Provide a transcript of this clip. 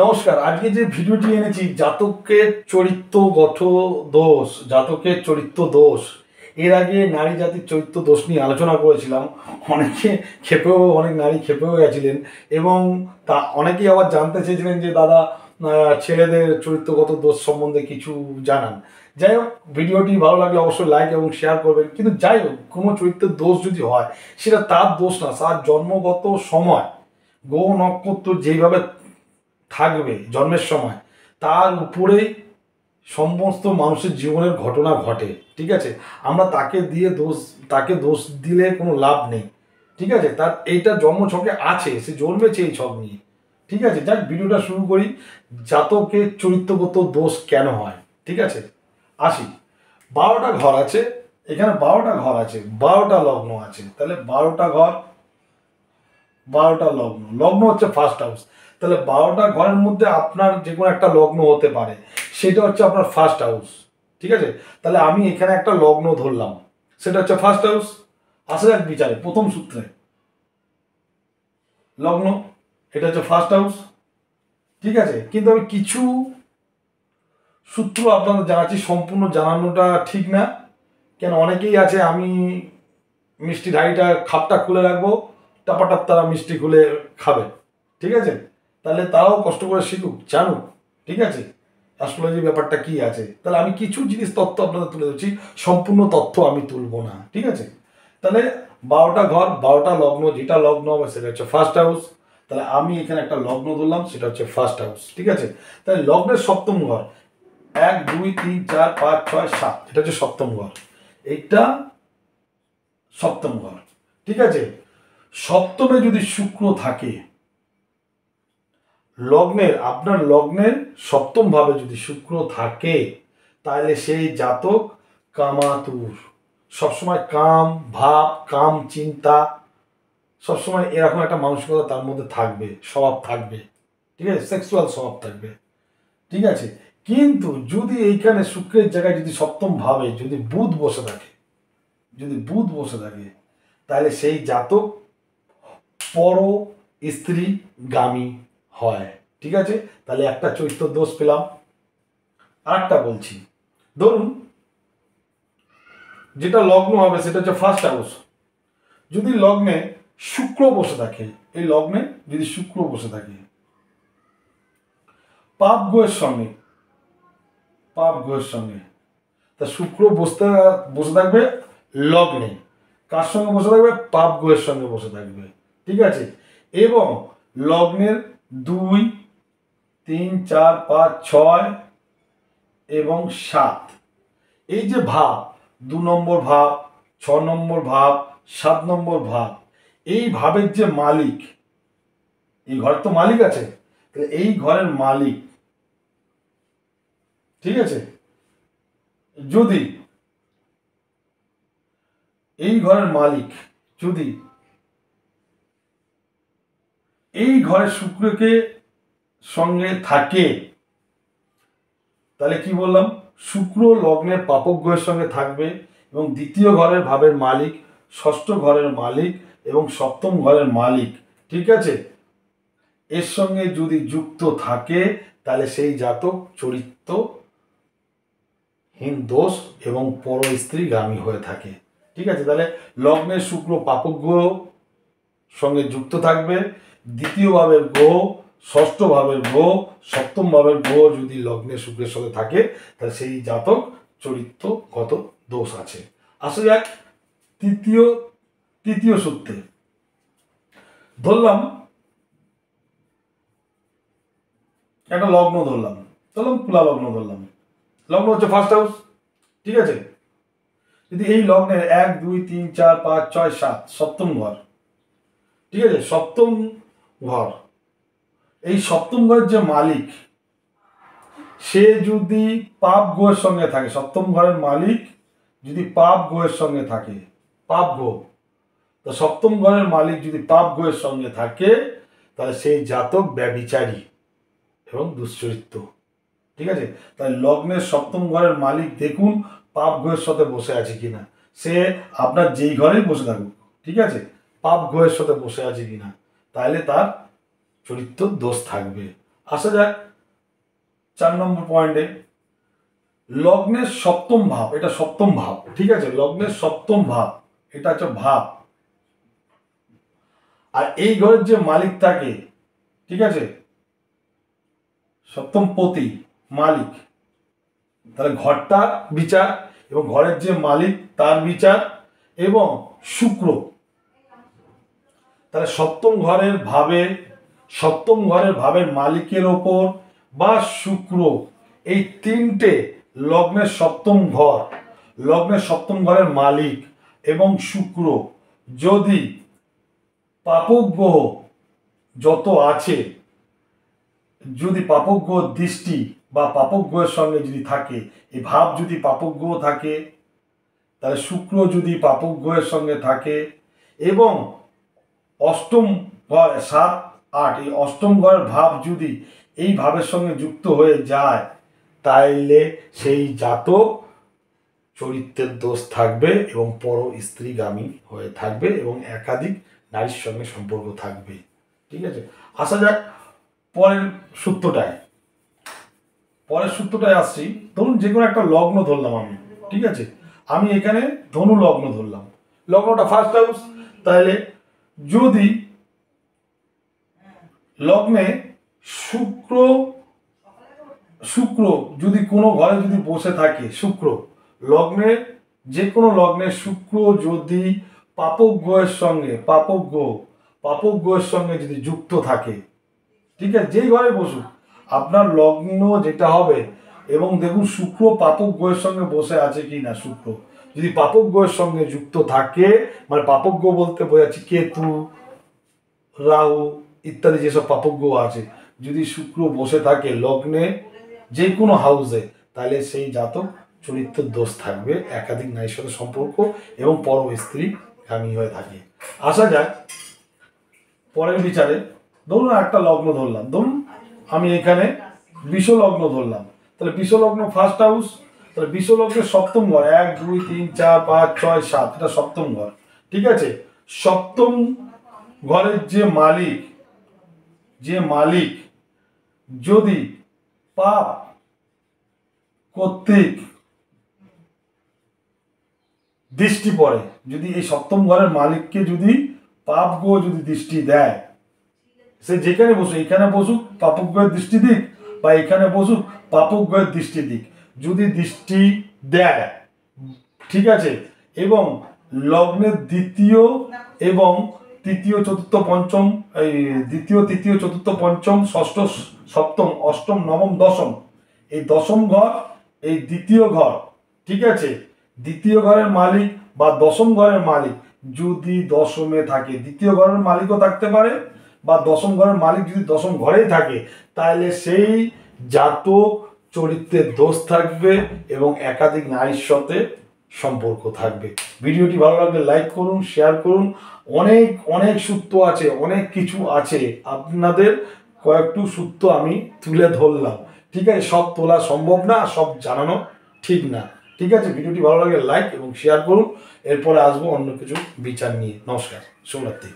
নমস্কার। আজকে যে ভিডিওটি এনেছি জাতকের চরিত্রগত দোষ, জাতকের চরিত্র দোষ। এর আগে নারী জাতির চরিত্র দোষ নিয়ে আলোচনা করেছিলাম। অনেক নারী ক্ষেপেও গেছিলেন এবং তা অনেকেই আবার জানতে চেয়েছিলেন যে দাদা ছেলেদের চরিত্রগত দোষ সম্বন্ধে কিছু জানান। যাই হোক, ভিডিওটি ভালো লাগলে অবশ্যই লাইক এবং শেয়ার করবেন। কিন্তু যাই হোক, কোনো চরিত্রের দোষ যদি হয় সেটা তার দোষ না, তার জন্মগত সময় গ্রহ নক্ষত্র যেইভাবে থাকবে জন্মের সময় তার উপরেই সমস্ত মানুষের জীবনের ঘটনা ঘটে। ঠিক আছে, আমরা তাকে দোষ দিলে কোনো লাভ নেই। ঠিক আছে, তার এইটা জন্মছকে আছে, সে জন্মেছে এই ছক নিয়ে। ঠিক আছে, যাক ভিডিওটা শুরু করি। জাতকের চরিত্রগত দোষ কেন হয়? ঠিক আছে, আসি। 12টা ঘর আছে, এখানে 12টা ঘর আছে, 12টা লগ্ন আছে। তাহলে 12টা ঘর, 12টা লগ্ন, লগ্ন হচ্ছে ফার্স্ট হাউস। তাহলে 12টা ঘরের মধ্যে আপনার যে কোনো একটা লগ্ন হতে পারে, সেটা হচ্ছে আপনার ফার্স্ট হাউস। ঠিক আছে, তাহলে আমি এখানে একটা লগ্ন ধরলাম, সেটা হচ্ছে ফার্স্ট হাউস। আসা যাক বিচারে প্রথম সূত্রে। লগ্ন, এটা হচ্ছে ফার্স্ট হাউস। ঠিক আছে, কিন্তু আমি কিছু সূত্র আপনাদের জানাচ্ছি, সম্পূর্ণ জানানোটা ঠিক না। কেন, অনেকেই আছে আমি মিষ্টির হাঁড়িটা খাপটা খুলে রাখবো, টাপাটাপ তারা মিষ্টি খুলে খাবে। ঠিক আছে, তাহলে তারাও কষ্ট করে শিখুক, জানুক। ঠিক আছে, অ্যাস্ট্রোলজি ব্যাপারটা কি আছে। তাহলে আমি কিছু জিনিস তথ্য আপনাদের তুলে দিচ্ছি, সম্পূর্ণ তথ্য আমি তুলবো না। ঠিক আছে, তাহলে 12টা ঘর, 12টা লগ্ন, যেটা লগ্ন হবে সেটা হচ্ছে ফার্স্ট হাউস। তাহলে আমি এখানে একটা লগ্ন ধরলাম, সেটা হচ্ছে ফার্স্ট হাউস। ঠিক আছে, তাহলে লগ্নের সপ্তম ঘর 1 2 3 4 5 6 7, এটা হচ্ছে সপ্তম ঘর। এইটা সপ্তম ঘর। ঠিক আছে, সপ্তমে যদি শুক্র থাকে, লগ্নের, আপনার লগ্নের সপ্তম ভাবে যদি শুক্র থাকে, তাহলে সেই জাতক কামাতুর। সবসময় কাম ভাব, কাম চিন্তা, সবসময় এরকম একটা মানসিকতা তার মধ্যে থাকবে, স্বভাব থাকবে। ঠিক আছে, সেক্সুয়াল স্বভাব থাকবে। ঠিক আছে, কিন্তু যদি এইখানে শুক্রের জায়গায় যদি সপ্তম ভাবে যদি বুধ বসে থাকে, যদি বুধ বসে থাকে, তাহলে সেই জাতক পর স্ত্রীগামী হয়। ঠিক আছে, তাহলে একটা চরিত্র দোষ পেলাম। আরেকটা বলছি, ধরুন যেটা লগ্ন হবে সেটা হচ্ছে ফার্স্ট হাউস। যদি লগ্নে শুক্র বসে থাকে, এই লগ্নে যদি শুক্র বসে থাকে পাপ গ্রহের সঙ্গে, পাপ গ্রহের সঙ্গে, তা শুক্র বসে থাকবে লগ্নে, কার সঙ্গে বসে থাকবে? পাপ গ্রহের সঙ্গে বসে থাকবে। ঠিক আছে, এবং লগ্নের 2 3 4 5 6 এবং 7, এই যে ভাব, 2 নম্বর ভাব, 6 নম্বর ভাব, 7 নম্বর ভাব, এই ভাবের যে মালিক, এই ঘরের তো মালিক আছে, তাহলে এই ঘরের মালিক, ঠিক আছে, যদি এই ঘরের মালিক যদি এই ঘরের শুক্রকে সঙ্গে থাকে, তাহলে কি বললাম? শুক্র লগ্নের পাপক গ্রহের সঙ্গে থাকবে এবং দ্বিতীয় ঘরের ভাবের মালিক, ষষ্ঠ ঘরের মালিক এবং সপ্তম ঘরের মালিক। ঠিক আছে, এর সঙ্গে যদি যুক্ত থাকে, তাহলে সেই জাতক চরিত্রহীন দোষ এবং পর স্ত্রীগামী হয়ে থাকে। ঠিক আছে, তাহলে লগ্নের শুক্র পাপক গ্রহ সঙ্গে যুক্ত থাকবে, দ্বিতীয় ভাবের গ্রহ, ষষ্ঠ ভাবের গ্রহ, সপ্তম ভাবের গ্রহ যদি লগ্নের শুক্রের সঙ্গে থাকে, তাহলে সেই জাতক চরিত্রগত দোষ আছে। আসা যাক তৃতীয় সূত্রে। ধরলাম একটা লগ্ন ধরলাম তুলা লগ্ন ধরলাম, লগ্ন হচ্ছে ফার্স্ট হাউস। ঠিক আছে, যদি এই লগ্নের 1 2 3 4 5 6 7, সপ্তম ঘর। ঠিক আছে, সপ্তম ঘর, এই সপ্তম ঘরের যে মালিক, সে যদি পাপ গ্রহের সঙ্গে থাকে, সপ্তম ঘরের মালিক যদি পাপ গ্রহের সঙ্গে থাকে, পাপ গ্রহ, তো সপ্তম ঘরের মালিক যদি পাপ গ্রহের সঙ্গে থাকে, তাহলে সেই জাতক ব্যভিচারী এবং দুশ্চরিত্র। ঠিক আছে, তাহলে লগ্নের সপ্তম ঘরের মালিক দেখুন পাপ গ্রহের সাথে বসে আছে কিনা, সে আপনার যেই ঘরেই বসে থাকুক, ঠিক আছে, পাপ গ্রহের সাথে বসে আছে কিনা, তাহলে তার চরিত্র দোষ থাকবে। আসা যাক 4 নম্বর পয়েন্টে, লগ্নের সপ্তম ভাব। এটা সপ্তম ভাব, ঠিক আছে, লগ্নের সপ্তম ভাব, এটা হচ্ছে ভাব। আর এই ঘরের যে মালিক থাকে, ঠিক আছে, সপ্তম পতি মালিক, তাহলে ঘরটা বিচার এবং ঘরের যে মালিক তার বিচার এবং শুক্র, তাহলে সপ্তম ঘরের ভাবের মালিকের ওপর বা শুক্র, এই তিনটে লগ্নের সপ্তম ঘরের মালিক এবং শুক্র যদি পাপক গ্রহ যত আছে, যদি পাপক গ্রহ দৃষ্টি বা পাপক গ্রহের সঙ্গে যদি থাকে, এই ভাব যদি পাপক গ্রহ থাকে, তাহলে শুক্র যদি পাপক গ্রহের সঙ্গে থাকে এবং অষ্টম ঘর 7, 8 এই অষ্টম ঘরের ভাব যদি এই ভাবের সঙ্গে যুক্ত হয়ে যায়, তাইলে সেই জাতক চরিত্রের দোষ থাকবে এবং পর স্ত্রীগামী হয়ে থাকবে এবং একাধিক নারীর সঙ্গে সম্পর্ক থাকবে। ঠিক আছে, আসা যাক পরের সূত্রটায় আসছি। ধরুন যে কোনো একটা লগ্ন ধরলাম আমি, ঠিক আছে, আমি এখানে ধনু লগ্ন ধরলাম, লগ্নটা ফার্স্ট হাউস। তাহলে যদি লগ্নে শুক্র যদি কোনো ঘরে যদি বসে থাকে, লগ্নে যে কোনো লগ্নে শুক্র যদি পাপক গ্রহের সঙ্গে যদি যুক্ত থাকে, ঠিক আছে, যেই ঘরে বসুক আপনার লগ্ন যেটা হবে, এবং দেখুন শুক্র পাপক গ্রহের সঙ্গে বসে আছে কি না। শুক্র যদি পাপক গ্রহের সঙ্গে যুক্ত থাকে, মানে পাপক গ্রহ বলতে বোঝাচ্ছি কেতু, রাহু ইত্যাদি যেসব পাপক গ্রহ আছে, যদি শুক্র বসে থাকে লগ্নে যে কোনো হাউসে, তাহলে সেই জাতক চরিত্রের দোষ থাকবে, একাধিক নারীর সাথে সম্পর্ক এবং পর স্ত্রী গামী হয়ে থাকে। আসা যাক পরের বিচারে। ধরুন একটা লগ্ন ধরলাম, ধরুন আমি এখানে বিষ লগ্ন ধরলাম, তাহলে বিষ লগ্ন ফার্স্ট হাউস, তাহলে বিষ লগ্নের সপ্তম ঘর 1, 2, 3, 4, 5, 6, 7, এটা সপ্তম ঘর। ঠিক আছে, সপ্তম ঘরের যে মালিক যদি পাপ কর্তৃক দৃষ্টি পড়ে, যদি এই সপ্তম ঘরের মালিককে যদি পাপ গ্রহ যদি দৃষ্টি দেয়, সে যেখানে বসুক, এখানে বসুক পাপক গ্রহের দৃষ্টি দিক বা এখানে বসুক পাপক গ্রহের দৃষ্টি দিক, যদি দৃষ্টি দেয়, ঠিক আছে, এবং লগ্নের দ্বিতীয় এবং তৃতীয় চতুর্থ পঞ্চম, এই দ্বিতীয় তৃতীয় চতুর্থ পঞ্চম ষষ্ঠ সপ্তম অষ্টম নবম দশম, এই দশম ঘর, এই দ্বিতীয় ঘর, ঠিক আছে, দ্বিতীয় ঘরের মালিক বা দশম ঘরের মালিক যদি দশমে থাকে, দ্বিতীয় ঘরের মালিকও থাকতে পারে বা দশম ঘরের মালিক যদি দশম ঘরেই থাকে, তাহলে সেই জাতক চরিত্রের দোষ থাকবে এবং একাধিক নারীর সাথে সম্পর্ক থাকবে। ভিডিওটি ভালো লাগলে লাইক করুন, শেয়ার করুন। অনেক সূত্র আছে, অনেক কিছু আছে, আপনাদের কয়েকটু সূত্র আমি তুলে ধরলাম। ঠিক আছে, সব তোলা সম্ভব না, সব জানানো ঠিক না। ঠিক আছে, ভিডিওটি ভালো লাগলে লাইক এবং শেয়ার করুন। এরপরে আসবো অন্য কিছু বিচার নিয়ে। নমস্কার, শুভরাত্রি।